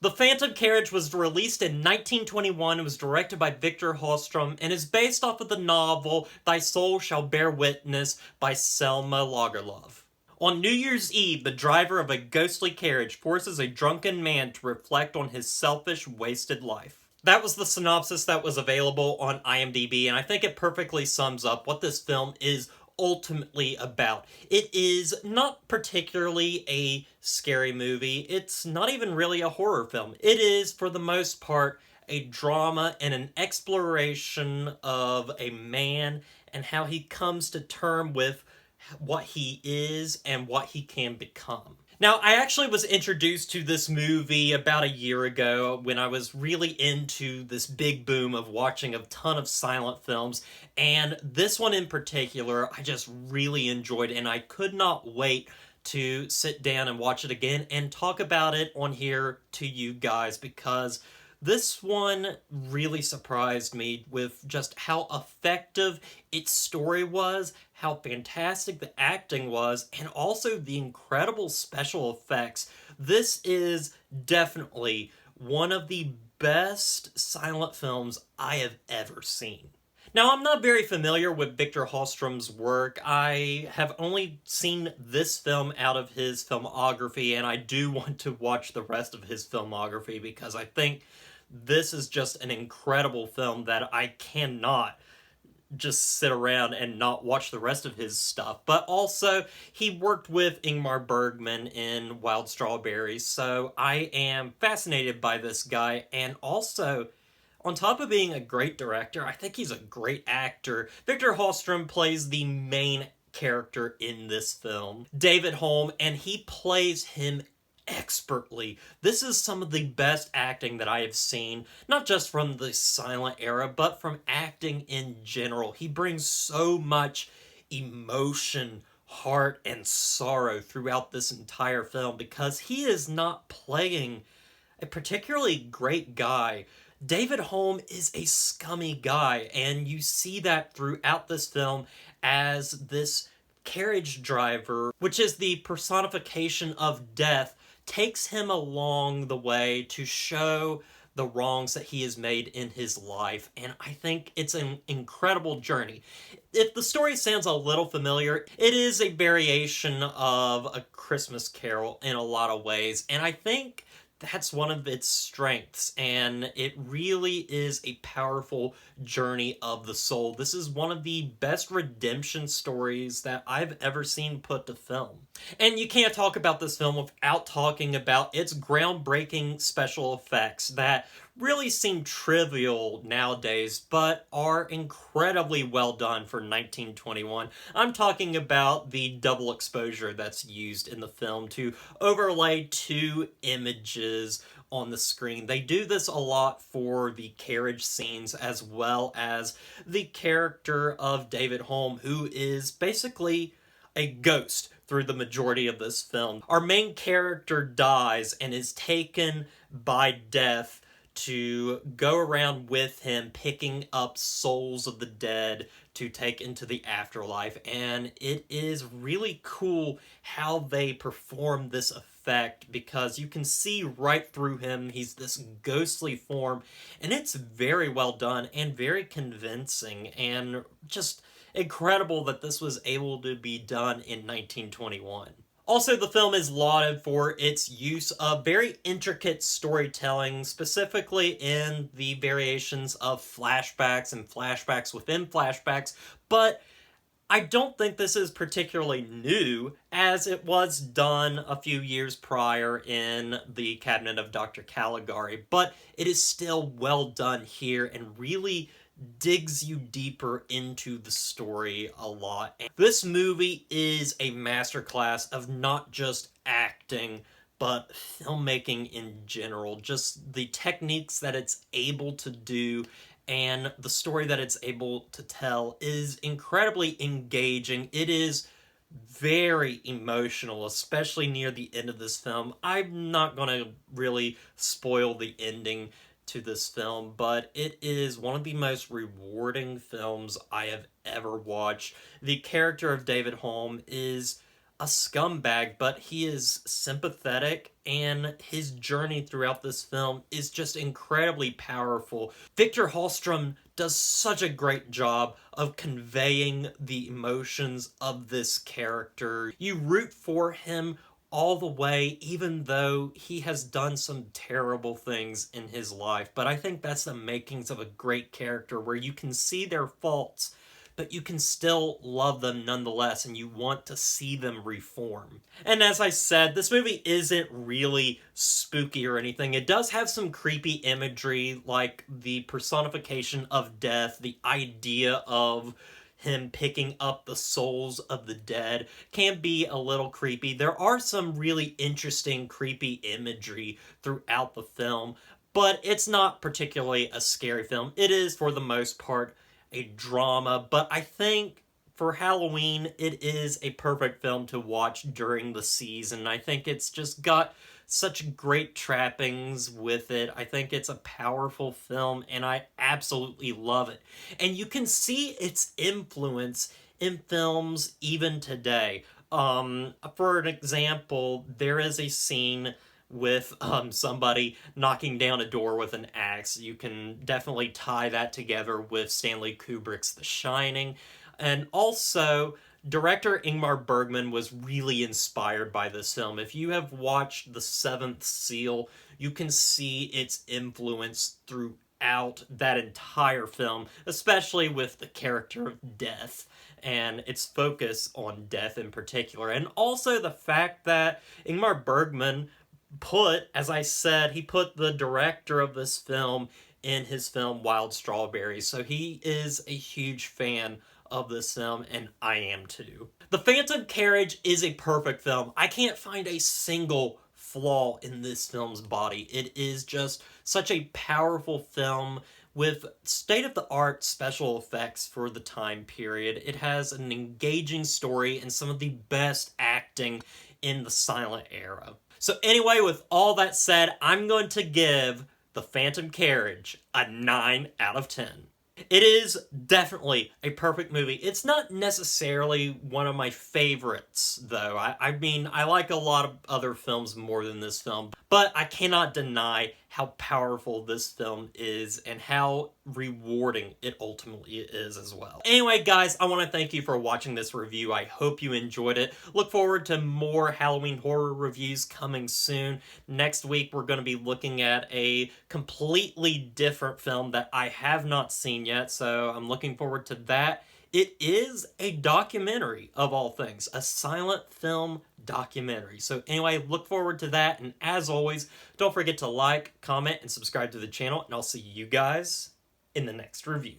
The Phantom Carriage was released in 1921. It was directed by Victor Sjostrom and is based off of the novel Thy Soul Shall Bear Witness by Selma Lagerlof. On New Year's Eve, the driver of a ghostly carriage forces a drunken man to reflect on his selfish, wasted life. That was the synopsis that was available on IMDb, and I think it perfectly sums up what this film is ultimately about. It is not particularly a scary movie. It's not even really a horror film. It is, for the most part, a drama and an exploration of a man and how he comes to term with what he is and what he can become. Now, I actually was introduced to this movie about a year ago when I was really into this big boom of watching a ton of silent films, and this one in particular I just really enjoyed, and I could not wait to sit down and watch it again and talk about it on here to you guys, because this one really surprised me with just how effective its story was, how fantastic the acting was, and also the incredible special effects. This is definitely one of the best silent films I have ever seen. Now, I'm not very familiar with Victor Holstrom's work. I have only seen this film out of his filmography, and I do want to watch the rest of his filmography because I think this is just an incredible film that I cannot just sit around and not watch the rest of his stuff. But also, he worked with Ingmar Bergman in Wild Strawberries, so I am fascinated by this guy, and also, on top of being a great director, I think he's a great actor. Victor Holstrom plays the main character in this film, David Holm, and he plays him expertly. This is some of the best acting that I have seen, not just from the silent era, but from acting in general. He brings so much emotion, heart, and sorrow throughout this entire film because he is not playing a particularly great guy. David Holm is a scummy guy, and you see that throughout this film as this carriage driver, which is the personification of death, takes him along the way to show the wrongs that he has made in his life, and I think it's an incredible journey. If the story sounds a little familiar, it is a variation of A Christmas Carol in a lot of ways, and I think that's one of its strengths, and it really is a powerful journey of the soul. This is one of the best redemption stories that I've ever seen put to film. And you can't talk about this film without talking about its groundbreaking special effects that really seem trivial nowadays, but are incredibly well done for 1921. I'm talking about the double exposure that's used in the film to overlay two images on the screen. They do this a lot for the carriage scenes as well as the character of David Holm, who is basically a ghost through the majority of this film. Our main character dies and is taken by death to go around with him, picking up souls of the dead to take into the afterlife. And it is really cool how they perform this effect because you can see right through him. He's this ghostly form, and it's very well done and very convincing and just incredible that this was able to be done in 1921. Also, the film is lauded for its use of very intricate storytelling, specifically in the variations of flashbacks and flashbacks within flashbacks, but I don't think this is particularly new, as it was done a few years prior in The Cabinet of Dr. Caligari, but it is still well done here and really digs you deeper into the story a lot. And this movie is a masterclass of not just acting, but filmmaking in general. Just the techniques that it's able to do and the story that it's able to tell is incredibly engaging. It is very emotional, especially near the end of this film. I'm not going to really spoil the ending to this film, but it is one of the most rewarding films I have ever watched. The character of David Holm is a scumbag, but he is sympathetic, and his journey throughout this film is just incredibly powerful. Victor Hallstrom does such a great job of conveying the emotions of this character. You root for him all the way, even though he has done some terrible things in his life. But I think that's the makings of a great character, where you can see their faults, but you can still love them nonetheless, and you want to see them reform. And as I said, this movie isn't really spooky or anything. It does have some creepy imagery, like the personification of death, the idea of him picking up the souls of the dead can be a little creepy. There are some really interesting creepy imagery throughout the film, but it's not particularly a scary film. It is, for the most part, a drama, but I think for Halloween, it is a perfect film to watch during the season. I think it's just got such great trappings with it. I think it's a powerful film, and I absolutely love it. And you can see its influence in films even today. For an example, there is a scene with somebody knocking down a door with an axe. You can definitely tie that together with Stanley Kubrick's The Shining. And also, director Ingmar Bergman was really inspired by this film. If you have watched The Seventh Seal, you can see its influence throughout that entire film, especially with the character of death and its focus on death in particular. And also the fact that Ingmar Bergman as I said, he put the director of this film in his film Wild Strawberries, so he is a huge fan of this film, and I am too. The Phantom Carriage is a perfect film. I can't find a single flaw in this film's body. It is just such a powerful film with state-of-the-art special effects for the time period. It has an engaging story and some of the best acting in the silent era. So anyway, with all that said, I'm going to give The Phantom Carriage a 9 out of 10. It is definitely a perfect movie. It's not necessarily one of my favorites, though. I mean, I like a lot of other films more than this film, but I cannot deny how powerful this film is and how rewarding it ultimately is as well. Anyway, guys, I want to thank you for watching this review. I hope you enjoyed it. Look forward to more Halloween horror reviews coming soon. Next week, we're going to be looking at a completely different film that I have not seen yet, so I'm looking forward to that. It is a documentary, of all things, a silent film documentary. So anyway, look forward to that, and as always, don't forget to like, comment, and subscribe to the channel, and I'll see you guys in the next review.